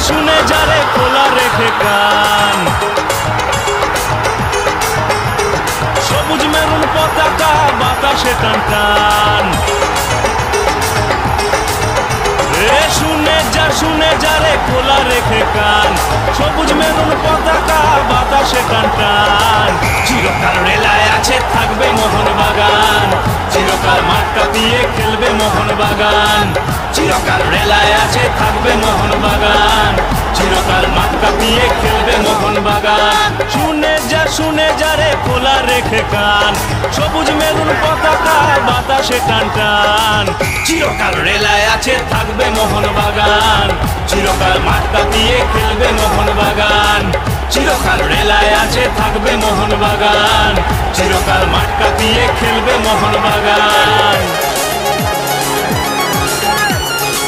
শুনে যা রে খোলা রেখে কান, সবুজ মেরুন পতাকা বাতাসে টান টান। শুনে যা রে খোলা রেখে কান, সবুজ মেরুন পতাকা বাতাসে টান টান। চিরকাল রেলায় আছে থাকবে মোহনবাগান, চিরকাল মাঠ কাঁপিয়ে খেলবে মোহনবাগান। চিরকাল রেলায় আছে থাকবে মোহনবাগান, চিরকাল মাঠ কাঁপিয়ে খেলবে মোহনবাগান। শুনে যা রে খোলা রেখে কান, সবুজ মেরুন পতাকা বাতাসে টান টান। চিরকাল রেলায় আছে থাকবে মোহনবাগান, চিরকাল মাঠ কাঁপিয়ে খেলবে মোহনবাগান। চিরকাল রেলায় আছে থাকবে মোহনবাগান, চিরকাল মাঠ কাঁপিয়ে খেলবে মোহনবাগান।